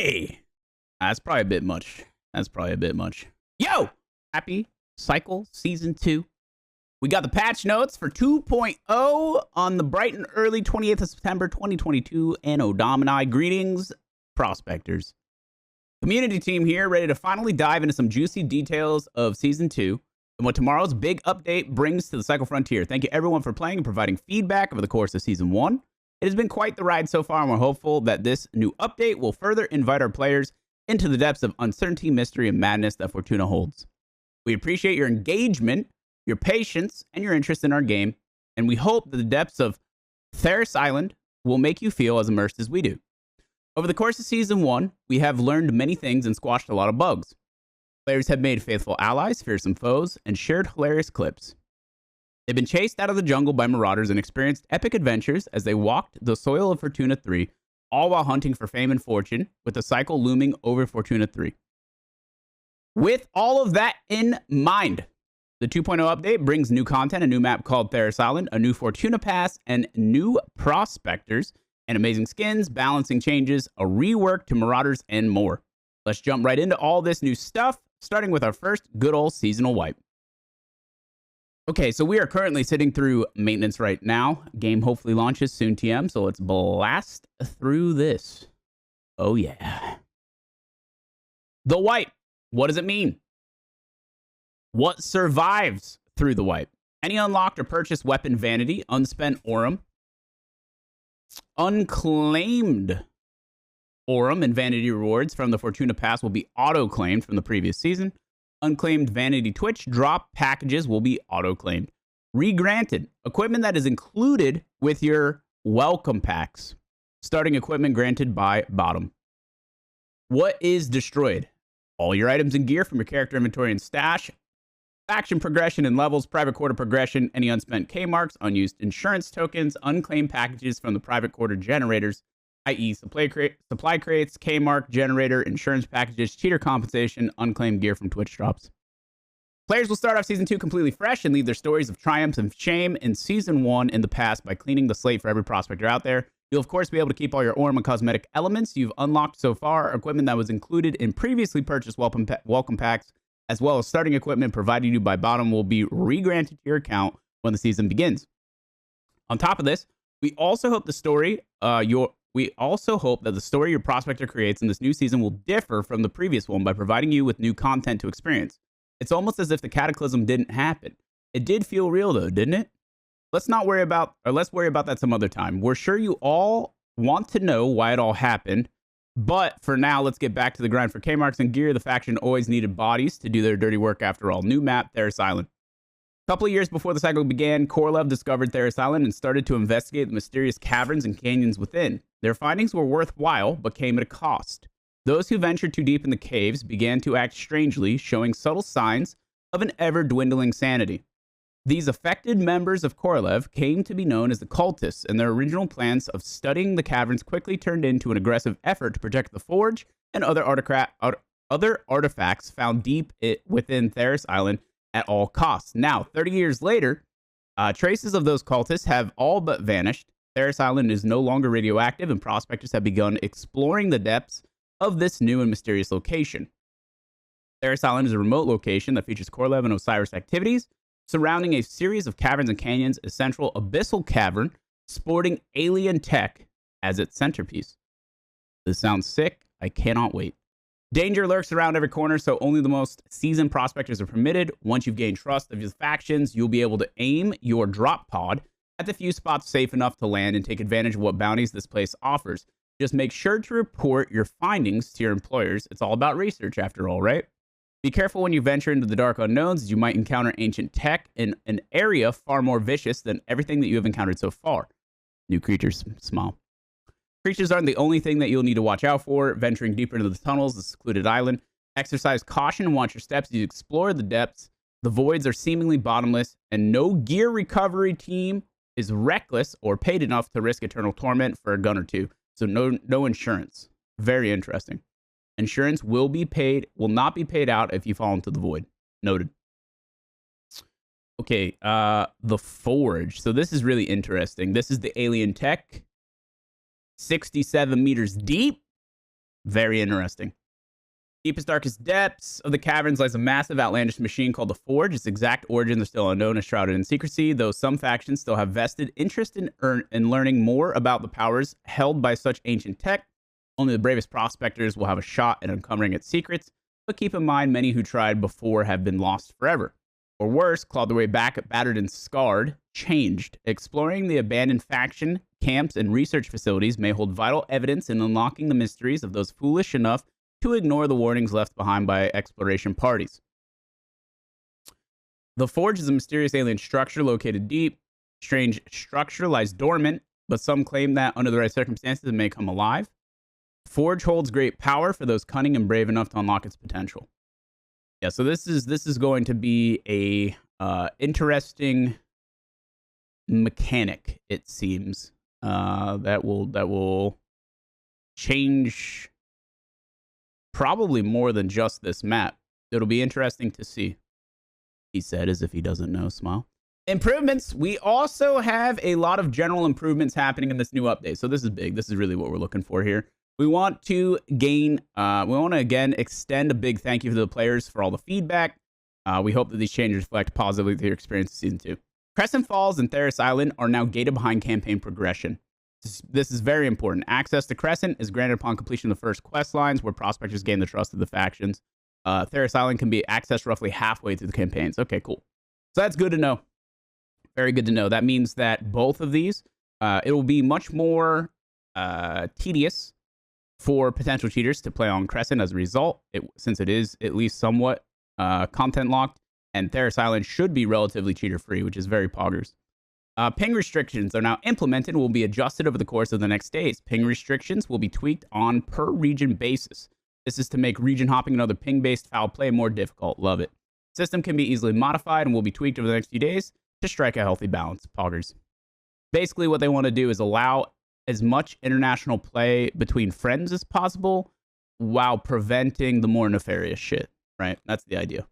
Hey! That's probably a bit much. That's probably a bit much. Yo! Happy Cycle Season 2. We got the patch notes for 2.0 on the bright and early 28th of September 2022. Anno Domini. Greetings, prospectors. Community team here, ready to finally dive into some juicy details of Season 2 and what tomorrow's big update brings to the Cycle Frontier. Thank you everyone for playing and providing feedback over the course of Season 1. It has been quite the ride so far, and we're hopeful that this new update will further invite our players into the depths of uncertainty, mystery, and madness that Fortuna holds. We appreciate your engagement, your patience, and your interest in our game, and we hope that the depths of Tharis Island will make you feel as immersed as we do. Over the course of Season 1, we have learned many things and squashed a lot of bugs. Players have made faithful allies, fearsome foes, and shared hilarious clips. They've been chased out of the jungle by marauders and experienced epic adventures as they walked the soil of Fortuna 3, all while hunting for fame and fortune, with the cycle looming over Fortuna 3. With all of that in mind, the 2.0 update brings new content, a new map called Tharis Island, a new Fortuna Pass, and new prospectors, and amazing skins, balancing changes, a rework to Marauders, and more. Let's jump right into all this new stuff, starting with our first good old seasonal wipe. Okay, so we are currently sitting through maintenance right now. Game hopefully launches soon, TM, so let's blast through this. Oh, yeah. The wipe. What does it mean? What survives through the wipe? Any unlocked or purchased weapon vanity, unspent aurum, unclaimed aurum and vanity rewards from the Fortuna Pass will be auto-claimed from the previous season. Unclaimed vanity Twitch drop packages will be auto-claimed. Regranted. Equipment that is included with your welcome packs. Starting equipment granted by bottom. What is destroyed? All your items and gear from your character inventory and stash. Faction progression and levels. Private quarter progression. Any unspent K-marks. Unused insurance tokens. Unclaimed packages from the private quarter generators. i.e. supply crates, K-mark, generator, insurance packages, cheater compensation, unclaimed gear from Twitch drops. Players will start off Season 2 completely fresh and leave their stories of triumphs and shame in Season 1 in the past by cleaning the slate for every prospector out there. You'll, of course, be able to keep all your aurum and cosmetic elements you've unlocked so far, equipment that was included in previously purchased welcome packs, as well as starting equipment provided you by bottom will be re-granted to your account when the season begins. On top of this, we also hope that the story your prospector creates in this new season will differ from the previous one by providing you with new content to experience. It's almost as if the cataclysm didn't happen. It did feel real though, didn't it? Let's worry about that some other time. We're sure you all want to know why it all happened, but for now, let's get back to the grind for K-marks and gear. The faction always needed bodies to do their dirty work after all. New map, Tharis Island. A couple of years before the cycle began, Korlev discovered Tharis Island and started to investigate the mysterious caverns and canyons within. Their findings were worthwhile, but came at a cost. Those who ventured too deep in the caves began to act strangely, showing subtle signs of an ever-dwindling sanity. These affected members of Korlev came to be known as the cultists, and their original plans of studying the caverns quickly turned into an aggressive effort to protect the forge and other artifacts found deep within Tharis Island at all costs. Now, 30 years later, traces of those cultists have all but vanished. Tharis Island is no longer radioactive, and prospectors have begun exploring the depths of this new and mysterious location. Tharis Island is a remote location that features Korlev and Osiris activities, surrounding a series of caverns and canyons, a central abyssal cavern sporting alien tech as its centerpiece. This sounds sick. I cannot wait. Danger lurks around every corner, so only the most seasoned prospectors are permitted. Once you've gained trust of your factions, you'll be able to aim your drop pod at the few spots safe enough to land and take advantage of what bounties this place offers. Just make sure to report your findings to your employers. It's all about research after all, right? Be careful when you venture into the dark unknowns, as you might encounter ancient tech in an area far more vicious than everything that you have encountered so far. New creatures, small. Creatures aren't the only thing that you'll need to watch out for. Venturing deeper into the tunnels, the secluded island. Exercise caution and watch your steps as you explore the depths. The voids are seemingly bottomless, and no gear recovery team is reckless or paid enough to risk eternal torment for a gun or two. So no insurance. Very interesting. Insurance will not be paid out if you fall into the void. Noted. Okay, the forge. So this is really interesting. This is the alien tech. 67 meters deep. Very interesting. Deepest, darkest depths of the caverns lies a massive, outlandish machine called the Forge. Its exact origins are still unknown and shrouded in secrecy, though some factions still have vested interest in learning more about the powers held by such ancient tech. Only the bravest prospectors will have a shot at uncovering its secrets, but keep in mind many who tried before have been lost forever. Or worse, clawed their way back, battered and scarred, changed. Exploring the abandoned faction, camps, and research facilities may hold vital evidence in unlocking the mysteries of those foolish enough to ignore the warnings left behind by exploration parties. The Forge is a mysterious alien structure located deep. Strange structure lies dormant, but some claim that under the right circumstances it may come alive. Forge holds great power for those cunning and brave enough to unlock its potential. Yeah, so this is going to be a interesting mechanic, it seems, that will change probably more than just this map. It'll be interesting to see. He said as if he doesn't know, smile. Improvements. We also have a lot of general improvements happening in this new update. So this is big. This is really what we're looking for here. We want to gain, we want to again extend a big thank you to the players for all the feedback. We hope that these changes reflect positively to your experience in Season 2. Crescent Falls and Tharis Island are now gated behind campaign progression. This is very important. Access to Crescent is granted upon completion of the first quest lines, where prospectors gain the trust of the factions. Tharis Island can be accessed roughly halfway through the campaigns. Okay, cool. So that's good to know. Very good to know. That means that both of these, it will be much more tedious for potential cheaters to play on Crescent as a result, since it is at least somewhat content locked, and Tharis Island should be relatively cheater free, which is very poggers. Ping restrictions are now implemented and will be adjusted over the course of the next days. Ping restrictions will be tweaked on per region basis. This is to make region hopping and other ping-based foul play more difficult. Love it. System can be easily modified and will be tweaked over the next few days to strike a healthy balance. Poggers. Basically, what they want to do is allow as much international play between friends as possible while preventing the more nefarious shit, right? That's the idea.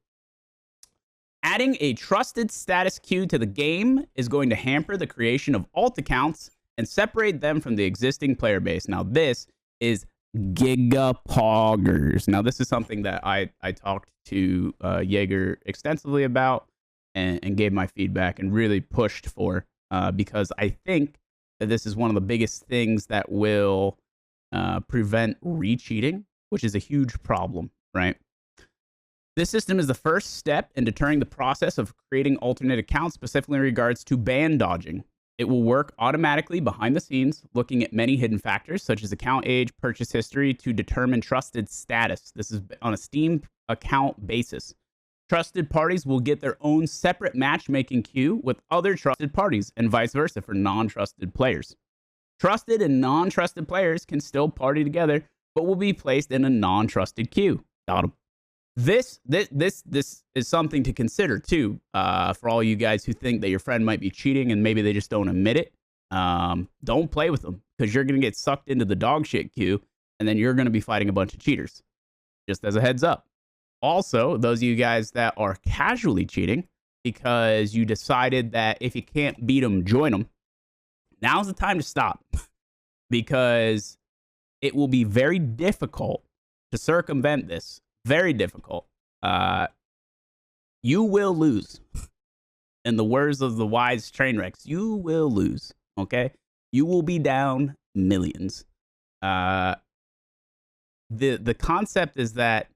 Adding a trusted status queue to the game is going to hamper the creation of alt accounts and separate them from the existing player base. Now, this is gigapoggers. Now, this is something that I talked to Jaeger extensively about and gave my feedback and really pushed for because I think that this is one of the biggest things that will prevent re-cheating, which is a huge problem, right? This system is the first step in deterring the process of creating alternate accounts, specifically in regards to ban dodging. It will work automatically behind the scenes, looking at many hidden factors, such as account age, purchase history, to determine trusted status. This is on a Steam account basis. Trusted parties will get their own separate matchmaking queue with other trusted parties, and vice versa for non-trusted players. Trusted and non-trusted players can still party together, but will be placed in a non-trusted queue. Got 'em. This is something to consider too, for all you guys who think that your friend might be cheating and maybe they just don't admit it. Don't play with them, because you're going to get sucked into the dog shit queue, and then you're going to be fighting a bunch of cheaters. Just as a heads up. Also, those of you guys that are casually cheating because you decided that if you can't beat them, join them, now's the time to stop, because it will be very difficult to circumvent this. Very difficult. You will lose. In the words of the wise train wrecks, you will lose. Okay? You will be down millions. The concept is that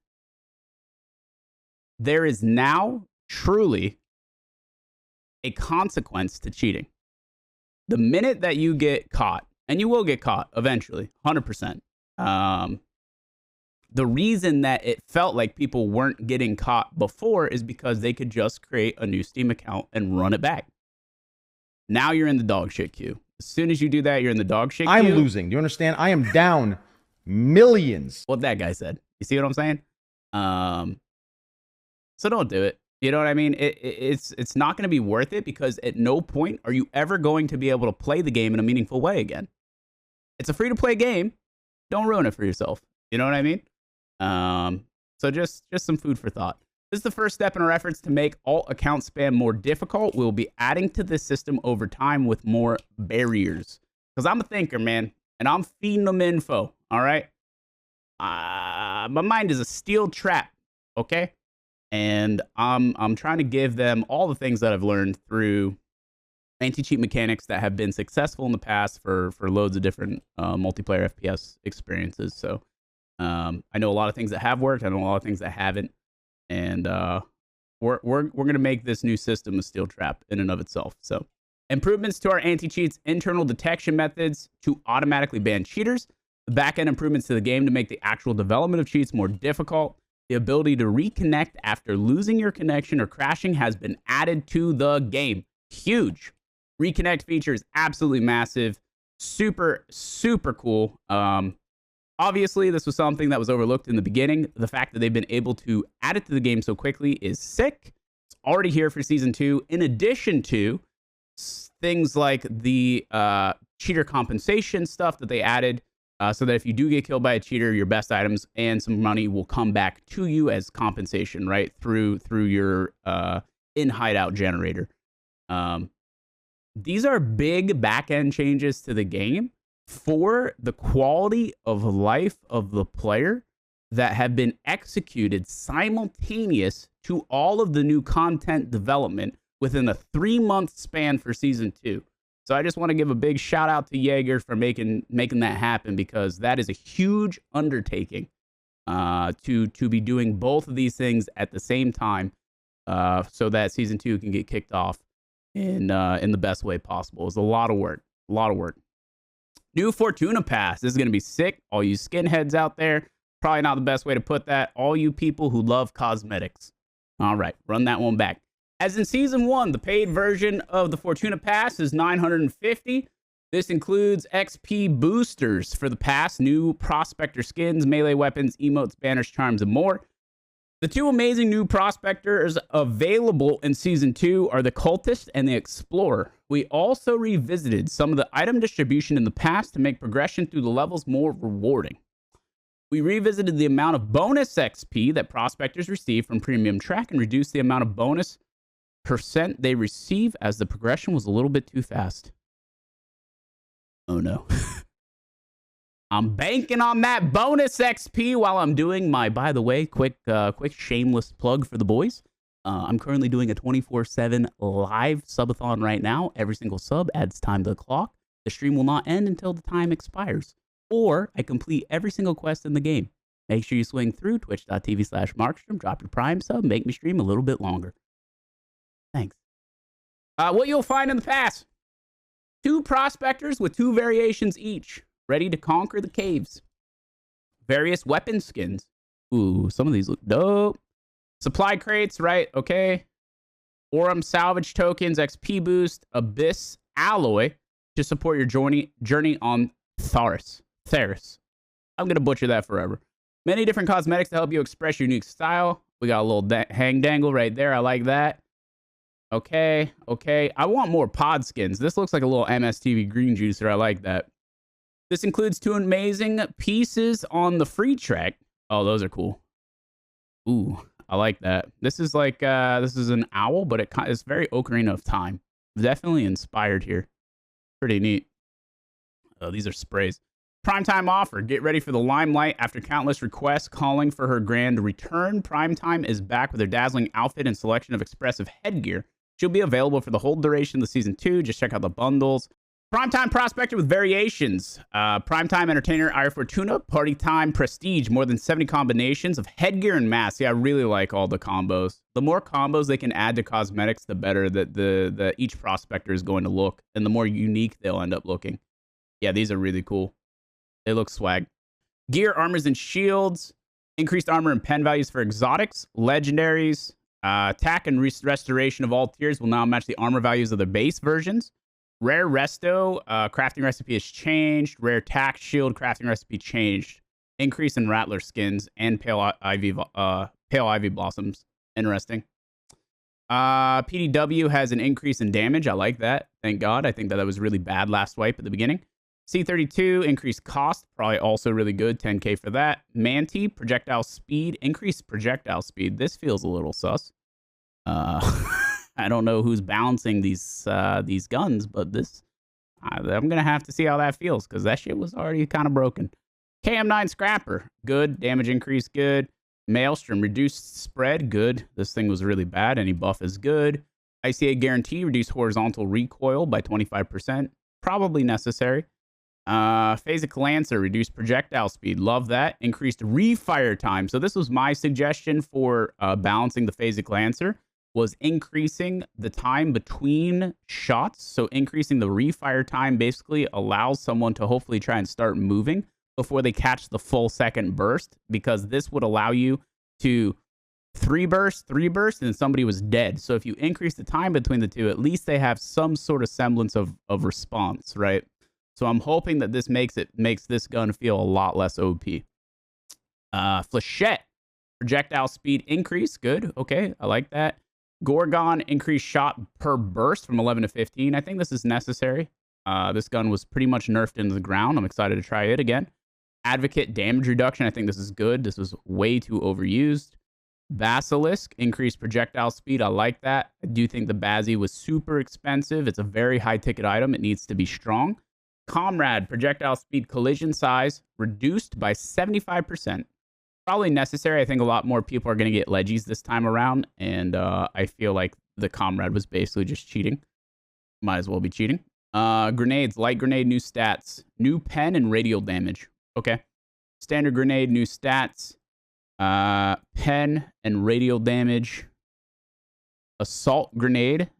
there is now truly a consequence to cheating. The minute that you get caught, and you will get caught eventually, 100%. The reason that it felt like people weren't getting caught before is because they could just create a new Steam account and run it back. Now you're in the dog shit queue. As soon as you do that, you're in the dog shit queue. I'm losing. Do you understand? I am down millions. What that guy said. You see what I'm saying? So don't do it. You know what I mean? It's not going to be worth it, because at no point are you ever going to be able to play the game in a meaningful way again. It's a free-to-play game. Don't ruin it for yourself. You know what I mean? So just some food for thought. This is the first step in our efforts to make alt account spam more difficult. We'll be adding to this system over time with more barriers. Because I'm a thinker, man, and I'm feeding them info, all right? My mind is a steel trap, okay? And I'm trying to give them all the things that I've learned through anti-cheat mechanics that have been successful in the past for loads of different multiplayer FPS experiences. So I know a lot of things that have worked. I know a lot of things that haven't, and we're gonna make this new system a steel trap in and of itself. So improvements to our anti-cheats internal detection methods to automatically ban cheaters. The backend improvements to the game to make the actual development of cheats more difficult. The ability to reconnect after losing your connection or crashing has been added to the game. Huge. Reconnect feature is absolutely massive. Super, super cool. Obviously, this was something that was overlooked in the beginning. The fact that they've been able to add it to the game so quickly is sick. It's already here for Season 2, in addition to things like the cheater compensation stuff that they added, so that if you do get killed by a cheater, your best items and some money will come back to you as compensation, right? Through your in-hideout generator. These are big back-end changes to the game for the quality of life of the player that have been executed simultaneous to all of the new content development within a 3-month span for Season 2. So I just want to give a big shout out to Jaeger for making that happen, because that is a huge undertaking to be doing both of these things at the same time, so that Season 2 can get kicked off in the best way possible. It's a lot of work. New Fortuna Pass. This is going to be sick. All you skinheads out there, probably not the best way to put that. All you people who love cosmetics. All right, run that one back. As in Season 1, the paid version of the Fortuna Pass is $950. This includes XP boosters for the pass, new prospector skins, melee weapons, emotes, banners, charms, and more. The two amazing new prospectors available in Season 2 are the Cultist and the Explorer. We also revisited some of the item distribution in the past to make progression through the levels more rewarding. We revisited the amount of bonus XP that prospectors receive from Premium Track and reduced the amount of bonus percent they receive as the progression was a little bit too fast. Oh no. I'm banking on that bonus XP while I'm doing my, by the way, quick shameless plug for the boys. I'm currently doing a 24/7 live subathon right now. Every single sub adds time to the clock. The stream will not end until the time expires, or I complete every single quest in the game. Make sure you swing through twitch.tv/markstrom, drop your prime sub, make me stream a little bit longer. Thanks. What you'll find in the pass: 2 prospectors with 2 variations each, ready to conquer the caves. Various weapon skins. Ooh, some of these look dope. Supply crates, right? Okay. Aurum salvage tokens, XP boost, Abyss alloy to support your journey on Tharis. I'm gonna butcher that forever. Many different cosmetics to help you express your unique style. We got a little hang dangle right there. I like that. Okay. I want more pod skins. This looks like a little MSTV green juicer. I like that. This includes 2 amazing pieces on the free track. Oh, those are cool. Ooh, I like that. This is like, this is an owl, but it's very Ocarina of Time. Definitely inspired here. Pretty neat. Oh, these are sprays. Primetime offer. Get ready for the limelight after countless requests calling for her grand return. Primetime is back with her dazzling outfit and selection of expressive headgear. She'll be available for the whole duration of the Season 2. Just check out the bundles. Primetime prospector with variations. Primetime entertainer Ira Fortuna. Party time prestige. More than 70 combinations of headgear and masks. Yeah, I really like all the combos. The more combos they can add to cosmetics, the better that each prospector is going to look, and the more unique they'll end up looking. Yeah, these are really cool. They look swag. Gear, armors, and shields. Increased armor and pen values for exotics, legendaries. Attack and restoration of all tiers will now match the armor values of the base versions. Rare resto, crafting recipe has changed. Rare tack shield crafting recipe changed. Increase in rattler skins and pale ivy blossoms. Interesting. PDW has an increase in damage. I like that. Thank God. I think that was really bad last swipe at the beginning. C32, increased cost. Probably also really good. 10k for that. Manti, projectile speed. Increased projectile speed. This feels a little sus. I don't know who's balancing these guns, but this, I'm going to have to see how that feels, because that shit was already kind of broken. KM9 Scrapper, good. Damage increase, good. Maelstrom, reduced spread, good. This thing was really bad. Any buff is good. ICA Guarantee, reduced horizontal recoil by 25%. Probably necessary. Phasic Lancer, reduced projectile speed. Love that. Increased refire time. So this was my suggestion for balancing the Phasic Lancer, was increasing the time between shots. So increasing the refire time basically allows someone to hopefully try and start moving before they catch the full second burst, because this would allow you to three burst, and somebody was dead. So if you increase the time between the two, at least they have some sort of semblance of response, right? So I'm hoping that this makes this gun feel a lot less OP. Flechette, projectile speed increase, good. Okay, I like that. Gorgon, increased shot per burst from 11 to 15. I think this is necessary. This gun was pretty much nerfed into the ground. I'm excited to try it again. Advocate, damage reduction. I think this is good. This was way too overused. Basilisk, increased projectile speed. I like that. I do think the Bazzy was super expensive. It's a very high ticket item. It needs to be strong. Comrade, projectile speed, collision size reduced by 75%. Probably necessary. I think a lot more people are going to get Leggies this time around, and I feel like the Comrade was basically just cheating. Might as well be cheating. Grenades, light grenade, new stats, new pen, and radial damage. Okay. Standard grenade, new stats, pen, and radial damage. Assault grenade,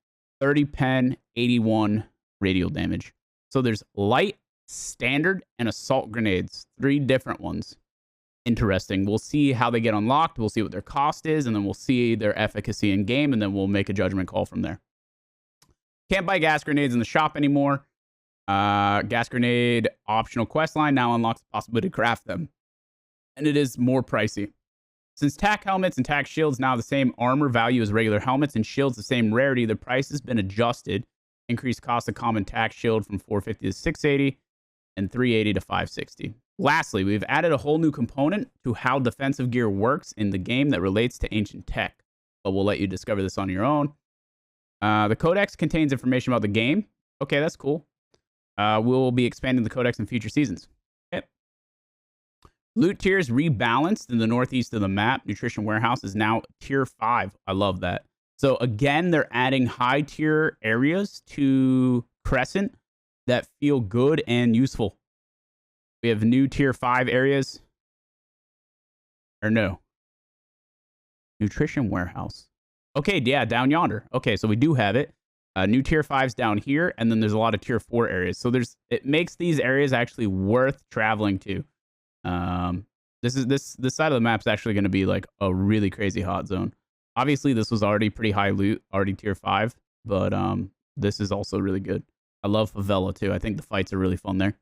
30 pen, 81 radial damage. So there's light, standard, and assault grenades. 3 different ones. Interesting. We'll see how they get unlocked. We'll see what their cost is, and then we'll see their efficacy in game, and then we'll make a judgment call from there. Can't buy gas grenades in the shop anymore. Gas grenade optional quest line now unlocks the possibility to craft them, and it is more pricey. Since tac helmets and tac shields now the same armor value as regular helmets and shields the same rarity, the price has been adjusted. Increased cost of common tac shield from 450 to 680 and 380 to 560. Lastly, we've added a whole new component to how defensive gear works in the game that relates to ancient tech, but we'll let you discover this on your own. The codex contains information about the game. Okay, that's cool. We'll be expanding the codex in future seasons. Okay. Loot tiers rebalanced in the northeast of the map. Nutrition Warehouse is now tier 5. I love that. So again, they're adding high tier areas to Crescent that feel good and useful. We have new tier 5 areas. Or no. Nutrition Warehouse. Okay, yeah, down yonder. Okay, so we do have it. New tier 5's down here, and then there's a lot of tier 4 areas. So it makes these areas actually worth traveling to. This side of the map's actually going to be like a really crazy hot zone. Obviously, this was already pretty high loot, already tier 5, but this is also really good. I love Favela too. I think the fights are really fun there.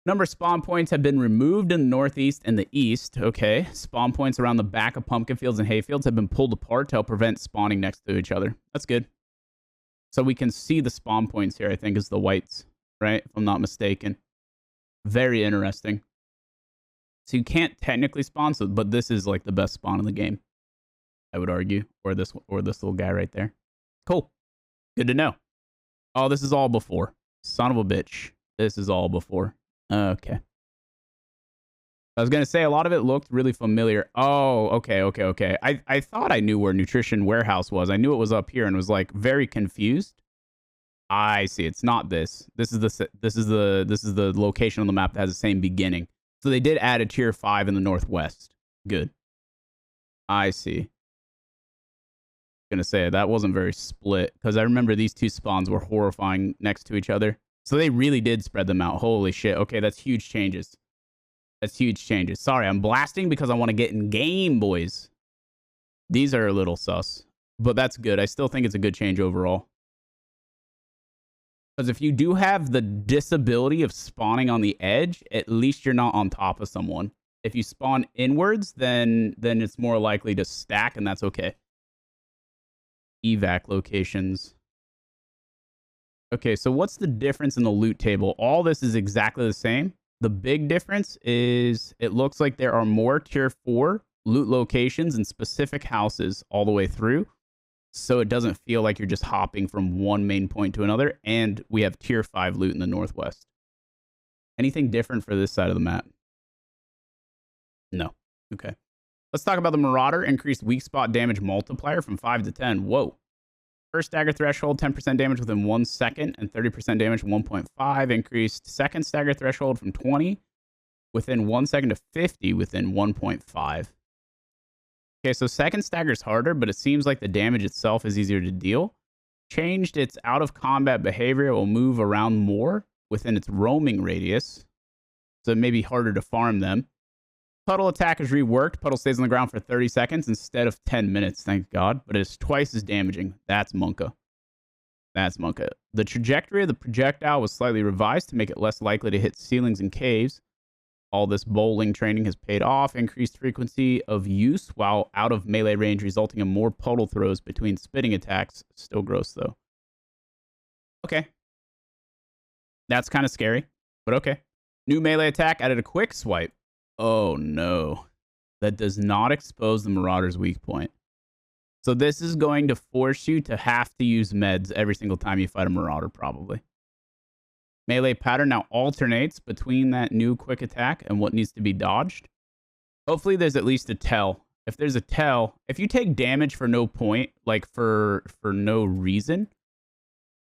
Number of spawn points have been removed in the northeast and the east. Okay, spawn points around the back of pumpkin fields and hay fields have been pulled apart to help prevent spawning next to each other. That's good. So we can see the spawn points here, I think, is the whites, right? If I'm not mistaken. Very interesting. So you can't technically spawn, but this is like the best spawn in the game, I would argue. Or this little guy right there. Cool. Good to know. Oh, this is all before. Son of a bitch. This is all before. Okay. I was going to say, a lot of it looked really familiar. Oh, okay. I thought I knew where Nutrition Warehouse was. I knew it was up here and was like very confused. I see. It's not this. This is the location on the map that has the same beginning. So they did add a tier 5 in the northwest. Good. I see. Gonna say that wasn't very split because I remember these two spawns were horrifying next to each other. So they really did spread them out. Holy shit. Okay, that's huge changes. That's huge changes. Sorry, I'm blasting because I want to get in game, boys. These are a little sus, but that's good. I still think it's a good change overall. Because if you do have the disability of spawning on the edge, at least you're not on top of someone. If you spawn inwards, then it's more likely to stack, and that's okay. Evac locations. Okay, so what's the difference in the loot table? All this is exactly the same. The big difference is it looks like there are more tier 4 loot locations in specific houses all the way through. So it doesn't feel like you're just hopping from one main point to another. And we have tier 5 loot in the northwest. Anything different for this side of the map? No. Okay. Let's talk about the Marauder. Increased weak spot damage multiplier from 5 to 10. Whoa. First stagger threshold, 10% damage within 1 second and 30% damage 1.5. Increased second stagger threshold from 20 within 1 second to 50 within 1.5. Okay, so second stagger is harder, but it seems like the damage itself is easier to deal. Changed its out of combat behavior. It will move around more within its roaming radius, so it may be harder to farm them. Puddle attack is reworked. Puddle stays on the ground for 30 seconds instead of 10 minutes, thank God. But it's twice as damaging. That's Monka. That's Monka. The trajectory of the projectile was slightly revised to make it less likely to hit ceilings and caves. All this bowling training has paid off. Increased frequency of use while out of melee range, resulting in more puddle throws between spitting attacks. Still gross, though. Okay. That's kind of scary, but okay. New melee attack added a quick swipe. Oh, no. That does not expose the Marauder's weak point. So this is going to force you to have to use meds every single time you fight a Marauder, probably. Melee pattern now alternates between that new quick attack and what needs to be dodged. Hopefully there's at least a tell. If there's a tell, if you take damage for no point, like for no reason,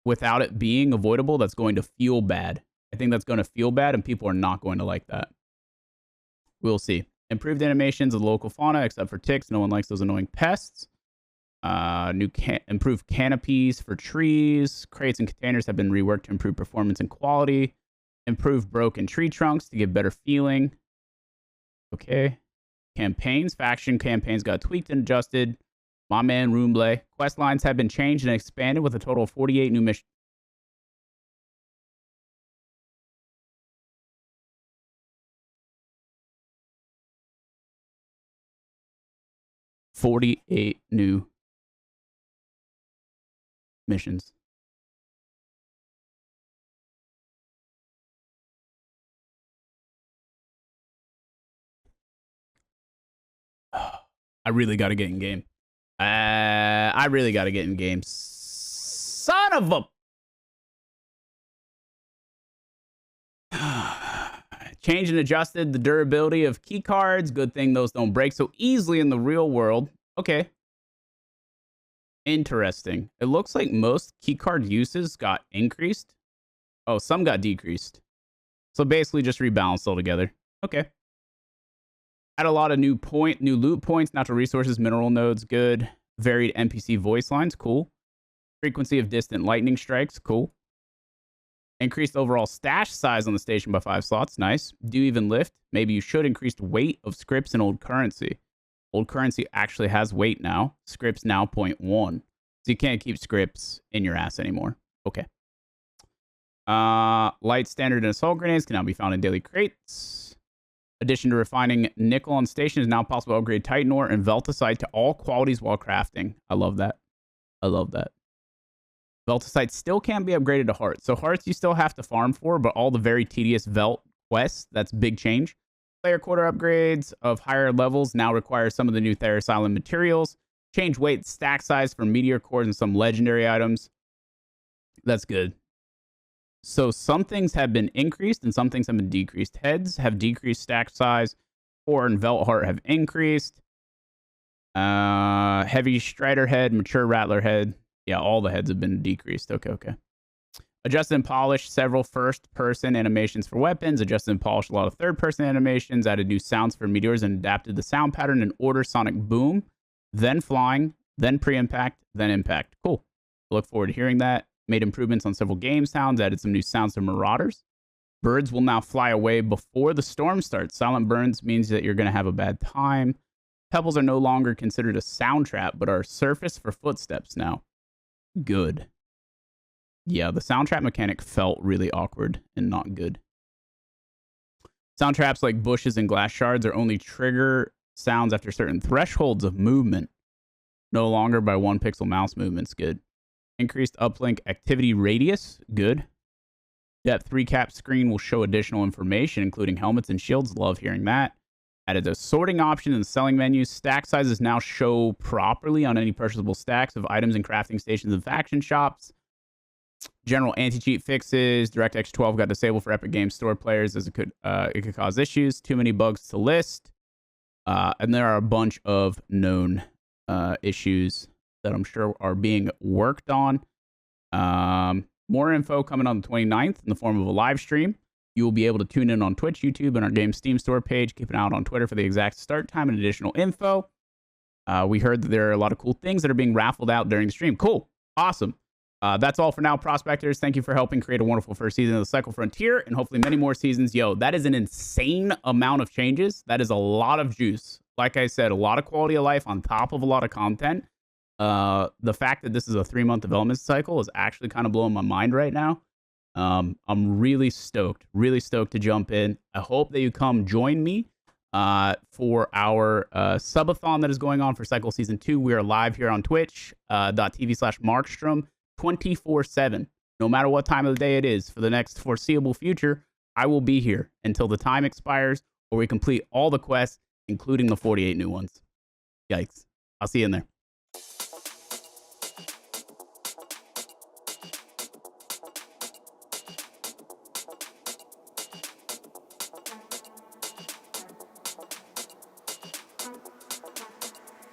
without it being avoidable, that's going to feel bad. I think that's going to feel bad, and people are not going to like that. We'll see. Improved animations of local fauna, except for ticks. No one likes those annoying pests. Improved canopies for trees. Crates and containers have been reworked to improve performance and quality. Improved broken tree trunks to give better feeling. Okay. Campaigns. Faction campaigns got tweaked and adjusted. My man Roomblay. Quest lines have been changed and expanded with a total of 48 new missions. 48 new missions. I really got to get in game. I really got to get in game. Son of a... Changed and adjusted the durability of key cards. Good thing those don't break so easily in the real world. Okay. Interesting. It looks like most key card uses got increased. Oh, some got decreased. So basically just rebalanced altogether. Okay. Had a lot of new loot points, natural resources, mineral nodes, good. Varied NPC voice lines, cool. Frequency of distant lightning strikes, cool. Increased overall stash size on the station by 5 slots, nice. Do even lift? Maybe you should. Increased weight of scripts and old currency. Old currency actually has weight now. Scripts now 0.1. So you can't keep scripts in your ass anymore. Okay. Light, standard, and assault grenades can now be found in daily crates. Addition to refining nickel on station is now possible to upgrade Titan ore and Veltasite to all qualities while crafting. I love that. I love that. Veltasite still can't be upgraded to hearts. So hearts you still have to farm for, but all the very tedious Velt quests, that's big change. Player quarter upgrades of higher levels now require some of the new Tharis Island materials. Change weight, stack size for meteor cores and some legendary items. That's good. So some things have been increased and some things have been decreased. Heads have decreased stack size. Core and Velt heart have increased. Heavy Strider head, mature Rattler head. Yeah, all the heads have been decreased. Okay. Adjusted and polished several first-person animations for weapons. Adjusted and polished a lot of third-person animations. Added new sounds for meteors and adapted the sound pattern in order: sonic boom, then flying, then pre-impact, then impact. Cool. Look forward to hearing that. Made improvements on several game sounds. Added some new sounds to Marauders. Birds will now fly away before the storm starts. Silent burns means that you're going to have a bad time. Pebbles are no longer considered a sound trap, but are surface for footsteps now. Good. Yeah, the sound trap mechanic felt really awkward and not good. Sound traps like bushes and glass shards are only trigger sounds after certain thresholds of movement. No longer by 1 pixel mouse movements. Good. Increased uplink activity radius. Good. Depth recap screen will show additional information, including helmets and shields. Love hearing that. Added a sorting option in the selling menu. Stack sizes now show properly on any purchasable stacks of items in crafting stations and faction shops. General anti-cheat fixes. DirectX 12 got disabled for Epic Games Store players as it could cause issues. Too many bugs to list. And there are a bunch of known issues that I'm sure are being worked on. More info coming on the 29th in the form of a live stream. You will be able to tune in on Twitch, YouTube, and our game Steam store page. Keep an eye out on Twitter for the exact start time and additional info. We heard that there are a lot of cool things that are being raffled out during the stream. Cool. Awesome. That's all for now, prospectors. Thank you for helping create a wonderful first season of the Cycle Frontier and hopefully many more seasons. Yo, that is an insane amount of changes. That is a lot of juice. Like I said, a lot of quality of life on top of a lot of content. The fact that this is a 3-month development cycle is actually kind of blowing my mind right now. I'm really stoked to jump in. I hope that you come join me for our subathon that is going on for Cycle Season 2. We are live here on twitch.tv/markstrom 24/7. No matter what time of the day it is for the next foreseeable future, I will be here until the time expires or we complete all the quests, including the 48 new ones. Yikes. I'll see you in there.